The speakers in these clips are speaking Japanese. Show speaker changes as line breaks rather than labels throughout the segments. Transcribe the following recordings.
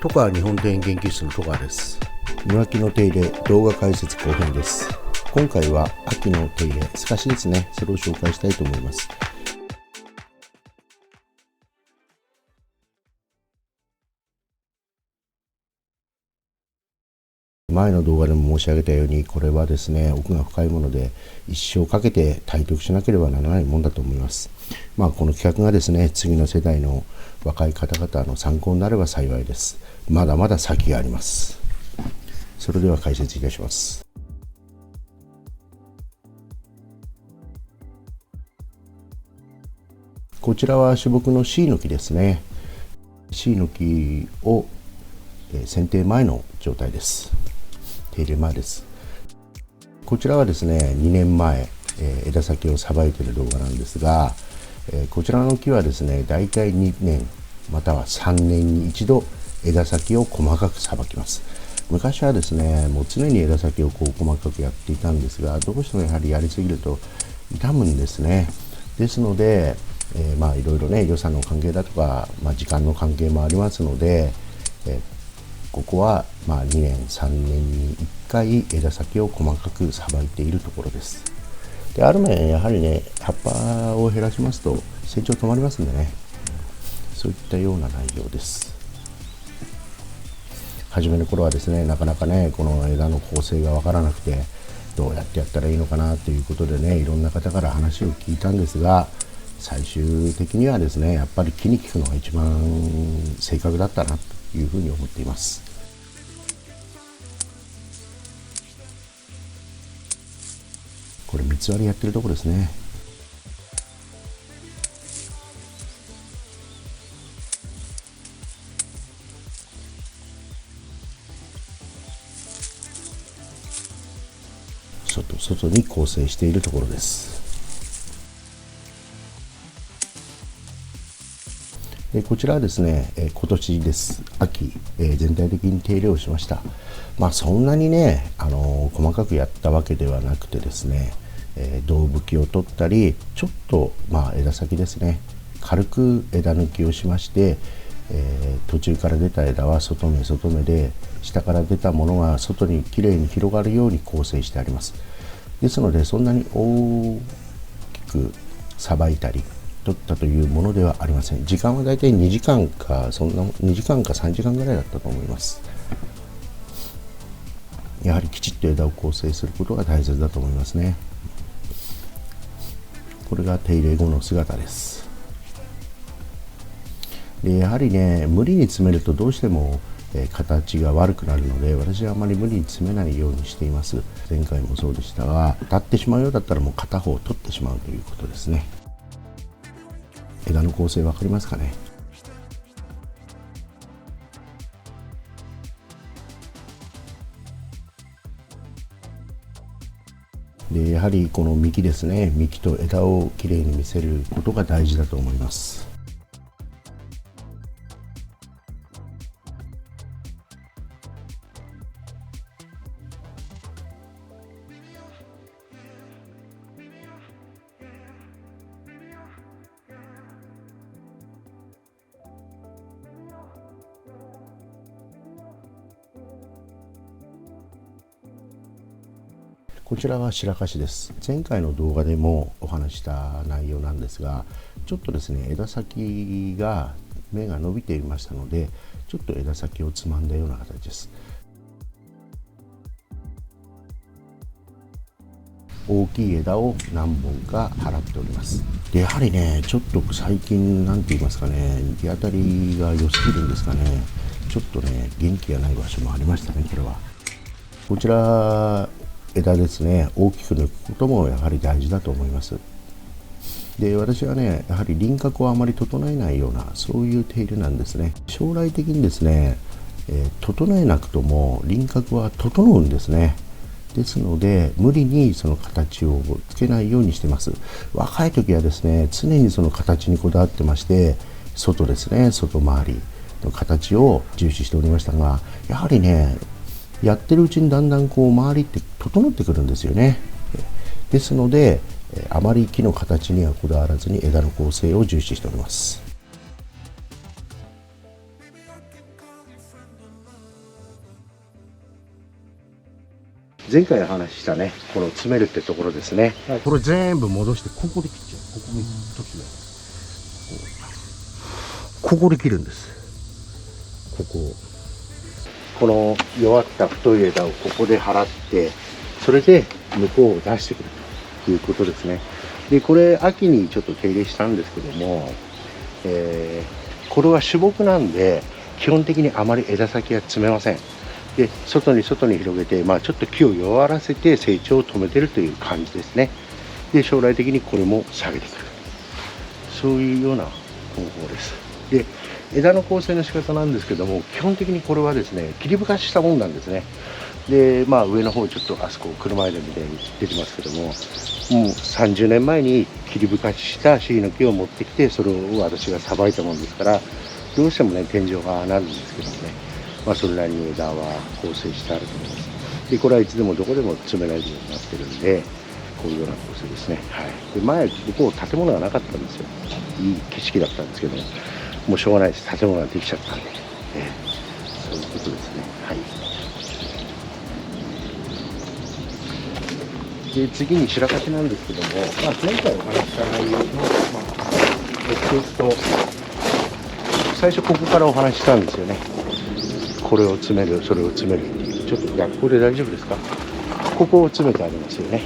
戸川日本庭園研究室の戸川です。庭木の手入れ動画解説後編です。今回は秋の手入れ透かしですね、それを紹介したいと思います。前の動画でも申し上げたように、これはですね、奥が深いもので一生かけて体得しなければならないものだと思います。この企画がですね、次の世代の若い方々の参考になれば幸いです。まだまだ先があります。それでは解説いたします。こちらは主木の C の木ですね。C の木を剪定前の状態です。手入れ前です。こちらはですね、2年前、枝先をさばいている動画なんですが、こちらの木はですね、だいたい2年または3年に1度枝先を細かくさばきます。昔はですね、もう常に枝先を細かくやっていたんですが、どうしてもやはりやりすぎると傷むんですね。ですので、いろいろね、予算の関係だとか、時間の関係もありますので、ここは2年3年に1回枝先を細かくさばいているところです。で、ある面やはりね、葉っぱを減らしますと成長止まりますんでね、そういったような内容です。初めの頃はですね、なかなかね、この枝の構成が分からなくて、どうやってやったらいいのかなということでね、いろんな方から話を聞いたんですが、最終的にはですね、やっぱり木に効くのが一番正確だったなというふうに思っています。これ3つ割りやってるところですね。外に構成しているところです。で、こちらはですね、今年です。秋、全体的に手入れをしました。そんなにね、細かくやったわけではなくてですね、胴吹きを取ったり、ちょっと枝先ですね、軽く枝抜きをしまして、途中から出た枝は外目で、下から出たものが外にきれいに広がるように構成してあります。ですので、そんなに大きくさばいたり取ったというものではありません。時間はだいたい2時間か2時間か3時間ぐらいだったと思います。やはりきちっと枝を構成することが大切だと思いますね。これが手入れ後の姿です。で、やはりね、無理に詰めるとどうしても形が悪くなるので、私はあまり無理に詰めないようにしています。前回もそうでしたが、立ってしまうようだったらもう片方を取ってしまうということですね。枝の構成分かりますかね。で、やはりこの幹ですね、幹と枝をきれいに見せることが大事だと思います。こちらは白樫です。前回の動画でもお話した内容なんですが、ちょっとですね、枝先が芽が伸びていましたので、ちょっと枝先をつまんだような形です。大きい枝を何本か払っております。で、やはりね、ちょっと最近なんて言いますかね、日当たりが良すぎるんですかね、ちょっとね、元気がない場所もありましたね。これはこちら枝ですね、大きく抜くこともやはり大事だと思います。で、私はね、やはり輪郭をあまり整えないような、そういう手入れなんですね。将来的にですね、整えなくとも輪郭は整うんですね。ですので、無理にその形をつけないようにしてます。若い時はですね、常にその形にこだわってまして、外ですね、外回りの形を重視しておりましたが、やはりね、やってるうちにだんだん周りって整ってくるんですよね。ですので、あまり木の形にはこだわらずに枝の構成を重視しております。前回話したね、この詰めるってところですね。
はい、
これ全部戻して、ここで切っちゃう。ここに時が。ここで切るんです。この弱った太い枝をここで払って、それで向こうを出してくるということですね。で、これ秋にちょっと手入れしたんですけども、これは主木なんで、基本的にあまり枝先は詰めません。で、外に広げて、ちょっと木を弱らせて成長を止めてるという感じですね。で、将来的にこれも下げてくる。そういうような方法です。で、枝の構成の仕方なんですけども、基本的にこれはですね、切り深ししたもんなんですね。で、上の方ちょっとあそこ車枝みたいに出てますけども、もう30年前に切り深ししたシイの木を持ってきて、それを私がさばいたもんですから、どうしてもね、天井がなるんですけどもね、それなりに枝は構成してあると思います。で、これはいつでもどこでも詰められるようになってるんで、こういうような構成ですね。はい。で、前、ここ建物がなかったんですよ。いい景色だったんですけども、もうしょうがないです。建物ができちゃったんで、そういうことですね。はい。で、次に白樫なんですけども、前回お話しした内容の、最初ここからお話ししたんですよね。これを詰める、それを詰めるっていう。ちょっと逆光で大丈夫ですか？ここを詰めてありますよね。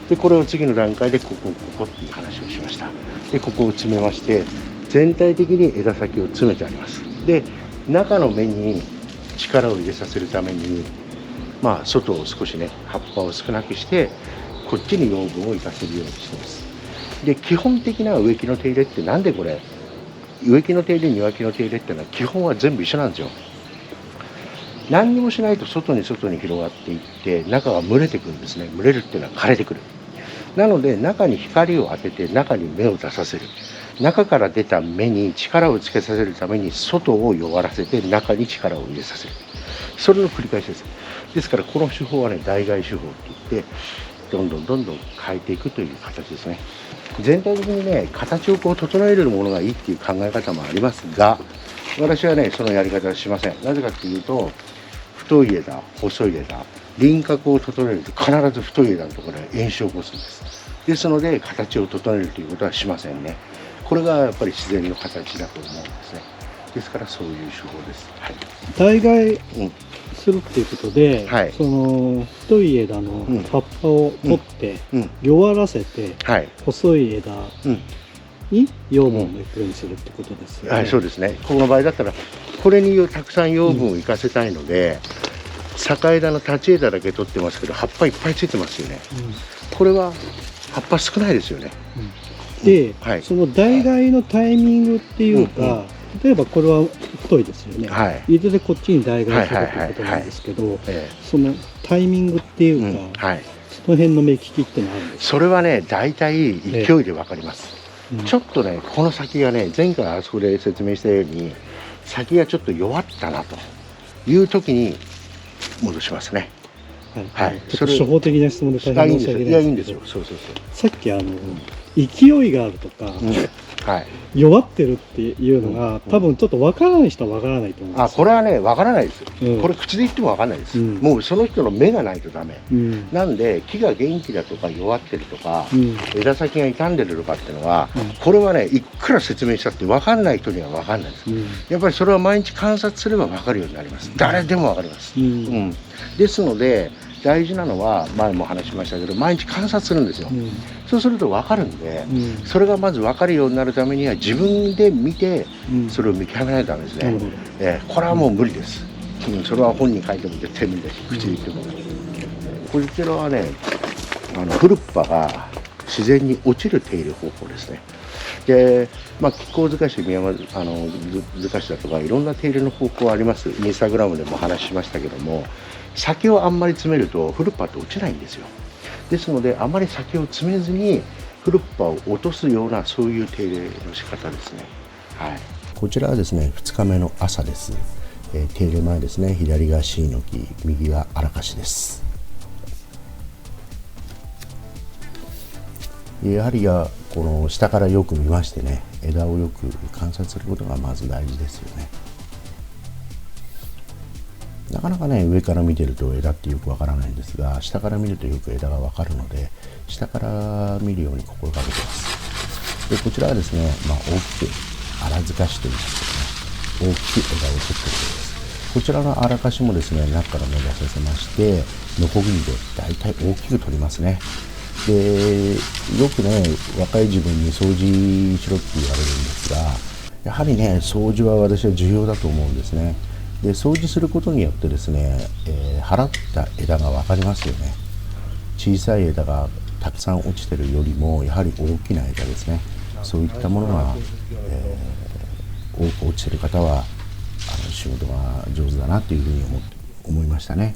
で、これを次の段階でここっていう話をしました。で、ここを詰めまして、全体的に枝先を詰めてあります。で、中の芽に力を入れさせるために、外を少しね、葉っぱを少なくして、こっちに養分を生かせるようにしています。で、基本的な植木の手入れってなんでこれ、植木の手入れ、庭木の手入れっていうのは基本は全部一緒なんですよ。何にもしないと外に広がっていって、中が蒸れてくるんですね。蒸れるっていうのは枯れてくる。なので、中に光を当てて、中に芽を出させる。中から出た芽に力をつけさせるために、外を弱らせて、中に力を入れさせる。それの繰り返しです。ですから、この手法はね、代替手法って言って、どんどん変えていくという形ですね。全体的にね、形を整えるものがいいっていう考え方もありますが、私はね、そのやり方はしません。なぜかっていうと、太い枝、細い枝、輪郭を整えると必ず太い枝のところで炎症を起こすんです。ですので、形を整えるということはしませんね。これがやっぱり自然の形だと思うんですね。ですからそういう手法です。はい。
代替するっていうことで、
はい、
その太い枝の葉っぱを取って、弱らせて、細い枝に養分をいくようにするってことですよね。
はい、そうですね。この場合だったら、これにたくさん養分を生かせたいので、逆枝の立ち枝だけ取ってますけど、葉っぱいっぱいついてますよね。これは葉っぱ少ないですよね。
で、その代替のタイミングっていうか、例えばこれは太いですよね。いずれこっちに代替するということなんですけど、そのタイミングっていうか、その辺の目利きってのはあるんですか？
それはね、大体勢いで分かります。ちょっとね、この先がね、前回あそこで説明したように、先がちょっと弱ったなという時に戻しますね。
はい。ちょっと初歩的な質問で大変申し訳ないんですけど、さっき勢いがあるとか、弱ってるっていうのが、多分ちょっと分からない人は分からないと思うんですよ。
これはね、分からないですよ。これ口で言っても分からないです。もうその人の目がないとダメ。なんで、木が元気だとか弱ってるとか、枝先が傷んでるとかっていうのは、これはね、いくら説明したって分かんない人には分かんないです。やっぱりそれは毎日観察すれば分かるようになります。誰でも分かります。ですので、大事なのは前も話しましたけど、毎日観察するんですよ。そうすると分かるんで、それがまず分かるようになるためには自分で見てそれを見極めないとダメですね。これはもう無理です。それは本に書いても絶対無理だし、口で言っても。こちらはね、フルッパが自然に落ちる手入れ方法ですね。で、気候づかし、宮間づかしだとかいろんな手入れの方法あります。インスタグラムでも話しましたけども、先をあんまり詰めるとフルッパって落ちないんですよ。ですので、あまり先を詰めずにフルッパを落とすような、そういう手入れの仕方ですね。こちらはですね、2日目の朝です。手入れ前ですね。左がシイの木、右がアラカシです。やはりこの下からよく見ましてね、枝をよく観察することがまず大事ですよね。なかなかね、上から見てると枝ってよくわからないんですが、下から見るとよく枝がわかるので、下から見るように心がけてます。で、こちらはですね、大きく荒づかしと言いますけどね、大きく枝を取っているようです。こちらの荒かしもですね、中から芽がさせまして、ノコギリでだいたい大きく取りますね。で、よくね、若い自分に掃除しろって言われるんですが、やはりね、掃除は私は重要だと思うんですね。で、掃除することによってですね、払った枝が分かりますよね。小さい枝がたくさん落ちてるよりも、やはり大きな枝ですね。そういったものが、多く落ちてる方は仕事が上手だなというふうに思いましたね。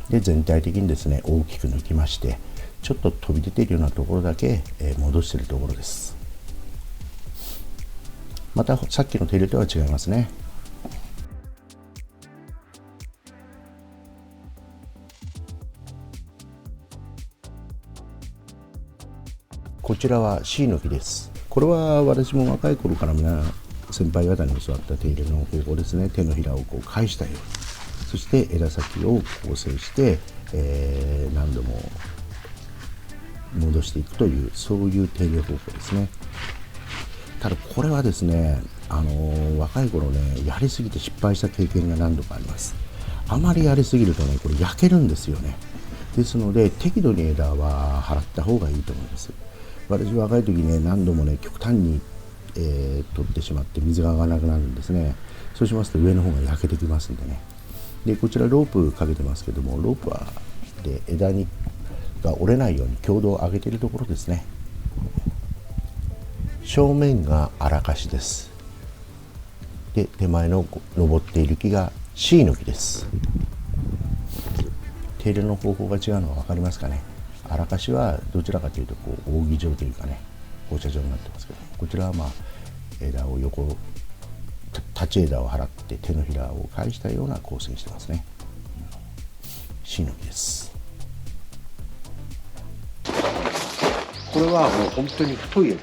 で、全体的にですね、大きく抜きまして、ちょっと飛び出ているようなところだけ、戻しているところです。またさっきの手入れとは違いますね。こちらはシイの木です。これは私も若い頃から先輩方に教わった手入れの方法ですね。手のひらをこう返したように、そして枝先を構成して、何度も戻していくという、そういう手入れ方法ですね。ただこれはですね、若い頃ね、やりすぎて失敗した経験が何度かあります。あまりやりすぎるとね、これ焼けるんですよね。ですので適度に枝は払った方がいいと思います。私若い時ね、何度もね、極端に、取ってしまって水が上がらなくなるんですね。そうしますと上の方が焼けてきますんでね。で、こちらロープかけてますけども、ロープはで枝が折れないように強度を上げているところですね。正面が荒かしです。で、手前の登っている木がシイの木です。手入れの方法が違うのは分かりますかね。荒かしはどちらかというとこう扇状というかね、放射状になってますけど、こちらは枝を立ち枝を払って手のひらを返したような構成にしてますね。シイの木です。これはもう本当に太い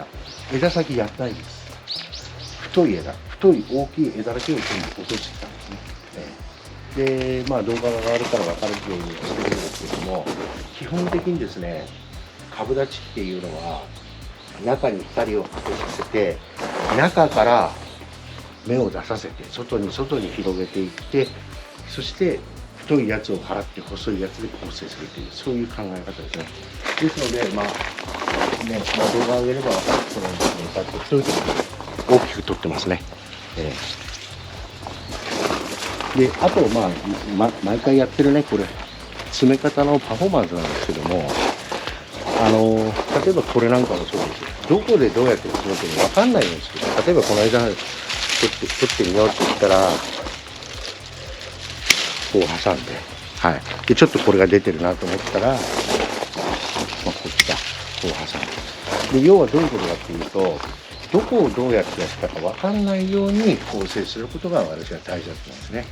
枝先やったんです。太い大きい枝だけを全部落としてきたんですね。で、動画が上がるから分かるようにしてるんですけども、基本的にですね、株立ちっていうのは中に光を当てさせて、中から芽を出させて外に広げていって、そして太いやつを払って細いやつで構成するという、そういう考え方ですね。ですので、動画を上げれば分かると思うんですけど、こうやって太いところ大きく取ってますね。で、あと毎回やってるね、これ詰め方のパフォーマンスなんですけども、例えばこれなんかもそうですよ。どこでどうやって詰めてるか分かんないんですけど、例えばこの間取ってみようって言ったら、こう挟んで、でちょっとこれが出てるなと思ったら、こっちだ、こう挟んで。で、要はどういうことかっていうと、どこをどうやってやったか分かんないように構成することが私は大事だと思うんですね。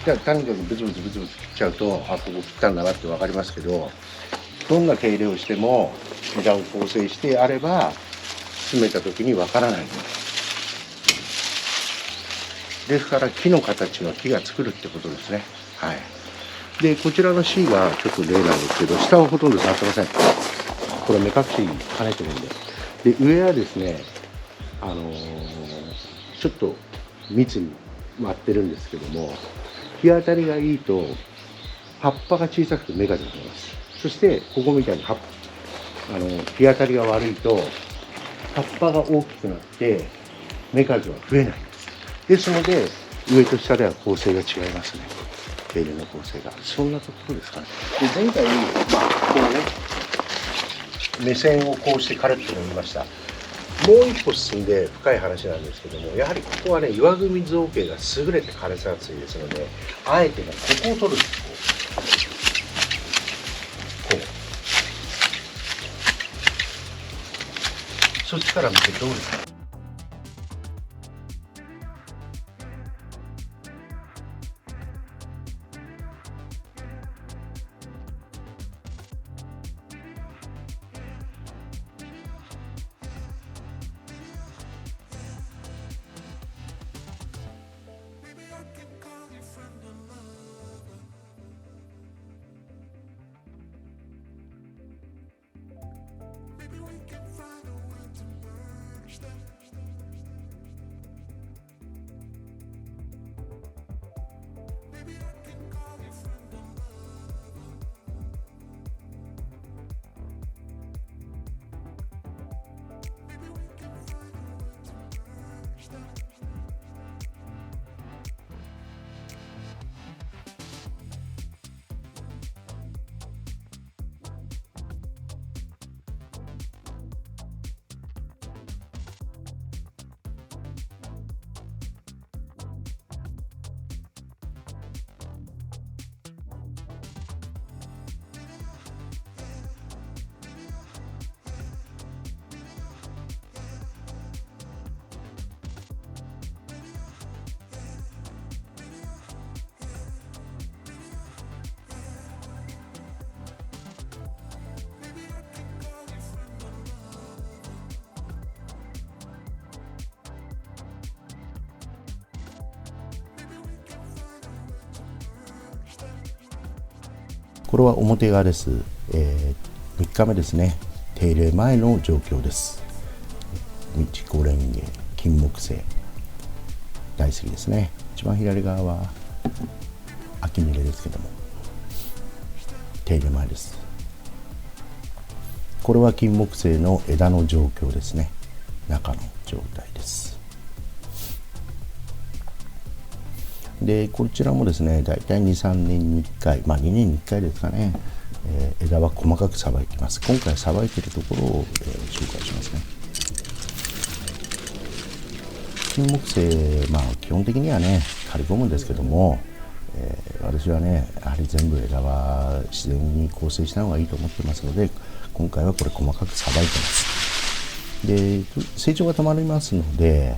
じゃあとにかくブツブツ切っちゃうと、ここ切ったんだなって分かりますけど、どんな手入れをしても枝を構成してあれば詰めた時に分からないんです。ですから木の形は木が作るってことですね。で、こちらの C がちょっと例なんですけど、下はほとんど触ってません。これ目隠し兼ねてるんで。で、上はですね、ちょっと密に割ってるんですけども、日当たりがいいと葉っぱが小さくて芽が出てます。そしてここみたいに日当たりが悪いと葉っぱが大きくなって芽数は増えないんです。ですので上と下では構成が違いますね。手入れの構成が。そんなところですかね。で、前回こうね、目線をこうしてカレットに見ました。もう一歩進んで深い話なんですけども、やはりここはね、岩組造形が優れて枯れさ厚いですので、あえてね、ここを取るんです。こうそっちから見てどうですか。これは表側です。3日目ですね。手入れ前の状況です。ミチコレンゲ、金木犀、大好きですね。一番左側は秋ニレですけども、手入れ前です。これは金木犀の枝の状況ですね。中の状態です。でこちらもですね、だいたい 2,3 年に1回、2年に1回ですかね、枝は細かくさばいています。今回さばいているところを、紹介しますね。金木犀、基本的にはね刈り込むんですけども、私はねやはり全部枝は自然に構成した方がいいと思ってますので、今回はこれ細かくさばいてます。で成長が止まりますので、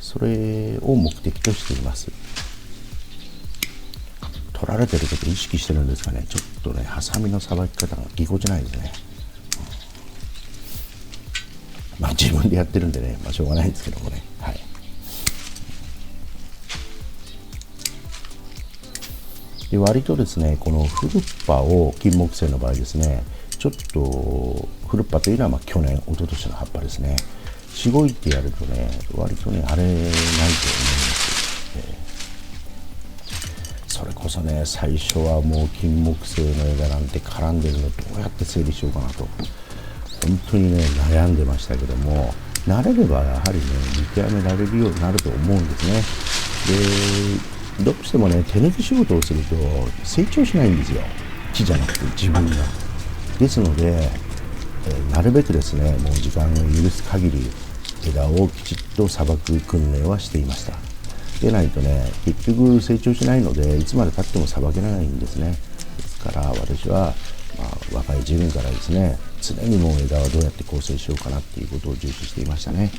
それを目的としています。取られてることを意識してるんですがね、ちょっとねハサミのさばき方がぎこちないですね。自分でやってるんでね、しょうがないんですけどもね。はい。で割とですね、このフルッパを金木犀の場合ですね、ちょっとフルッパというのは去年一昨年の葉っぱですね、しごいてやるとね割とね荒れないと思います。それこそね最初はもう金木犀の枝なんて絡んでるのどうやって整理しようかなと本当にね悩んでましたけども、慣れればやはりね見極められるようになると思うんですね。でどうしてもね手抜き仕事をすると成長しないんですよ、木じゃなくて自分が。ですので、なるべくですねもう時間を許す限り枝をきちっとさばく訓練はしていました。でないとね結局成長しないのでいつまでたってもさばけないんですね。ですから私は、若い自分からですね常にもう枝はどうやって構成しようかなっていうことを重視していましたね。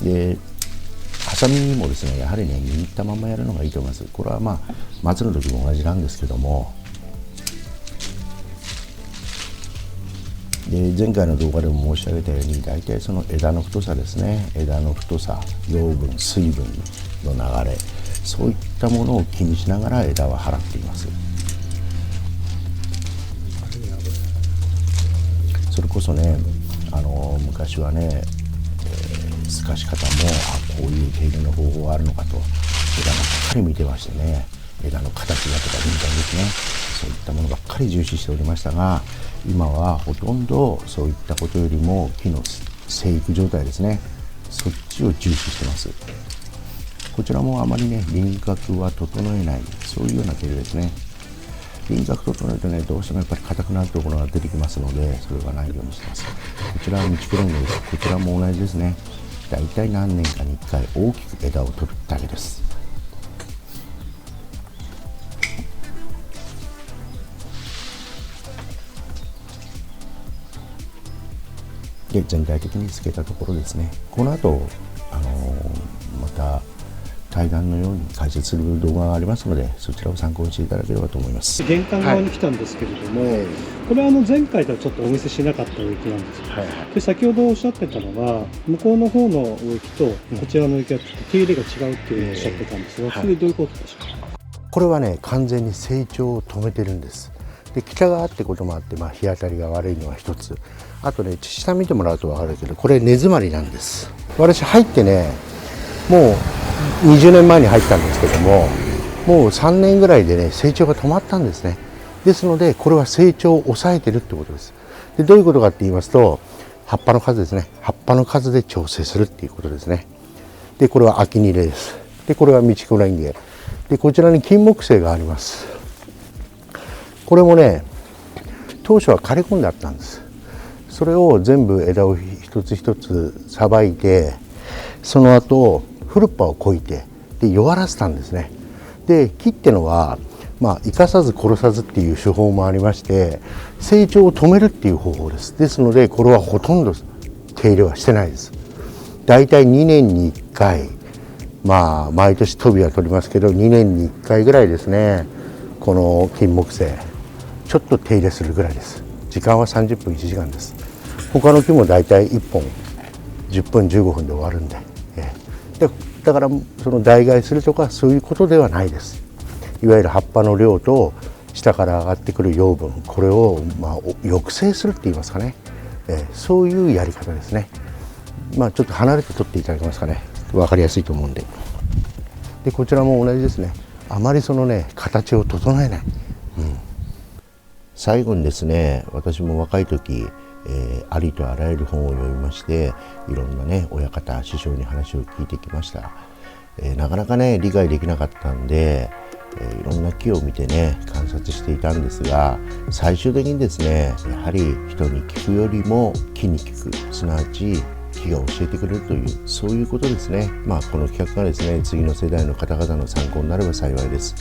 でハサミもですねやはりね握ったままやるのがいいと思います。これは松の時も同じなんですけども、で前回の動画でも申し上げたように大体その枝の太さですね、枝の太さ、養分、水分の流れ、そういったものを気にしながら枝は払っています。それこそね昔はね透かし方もこういう手入れの方法があるのかと枝ばっかり見てましてね、枝の形だとか分解ですね、そういったものばっかり重視しておりましたが、今はほとんどそういったことよりも木の生育状態ですね、そっちを重視してます。こちらもあまりね輪郭は整えない、そういうような手入れですね。輪郭整えるとねどうしてもやっぱり硬くなるところが出てきますので、それがないようにしてます。こちらはミチコレンゲです。こちらも同じですね。だいたい何年かに1回大きく枝を取るだけです。で全体的につけたところですね。この後また対岸のように解説する動画がありますので、そちらを参考にしていただければと思います。
玄関側に来たんですけれども、これは前回とはちょっとお見せしなかった植木なんですよ。で先ほどおっしゃってたのは向こうの方の植木とこちらの植木はちょっと手入れが違うっていうのをおっしゃってたんですが、それどういうことでしょうか。
これはね完全に成長を止めてるんです。で北側ってこともあって、日当たりが悪いのが一つ、あとね下見てもらうと分かるけどこれ根詰まりなんです。私入ってねもう20年前に入ったんですけども、もう3年ぐらいでね成長が止まったんですね。ですのでこれは成長を抑えてるってことです。でどういうことかって言いますと、葉っぱの数ですね、葉っぱの数で調整するっていうことですね。でこれは秋ニレです。でこれはミチコレンゲで、こちらに金木犀があります。これもね当初は枯れ込んであったんです。それを全部枝を一つ一つさばいて、その後フルッパをこいてで弱らせたんですね。で木ってのは生かさず殺さずっていう手法もありまして、成長を止めるっていう方法です。ですのでこれはほとんど手入れはしてないです。だいたい2年に1回、毎年トビは取りますけど2年に1回ぐらいですね、この金木犀ちょっと手入れするぐらいです。時間は30分1時間です。他の木もだいたい1本10分15分で終わるんで、だからその代替するとかそういうことではないです。いわゆる葉っぱの量と下から上がってくる養分、これを抑制するって言いますかね、そういうやり方ですね。ちょっと離れて取っていただけますかね、分かりやすいと思うんで。でこちらも同じですね。あまりそのね形を整えない、最後にですね、私も若い時、ありとあらゆる本を読みまして、いろんなね親方師匠に話を聞いてきました。なかなかね理解できなかったんで、いろんな木を見てね観察していたんですが、最終的にですね、やはり人に聞くよりも木に聞く、すなわち木が教えてくれるという、そういうことですね。この企画がですね、次の世代の方々の参考になれば幸いです。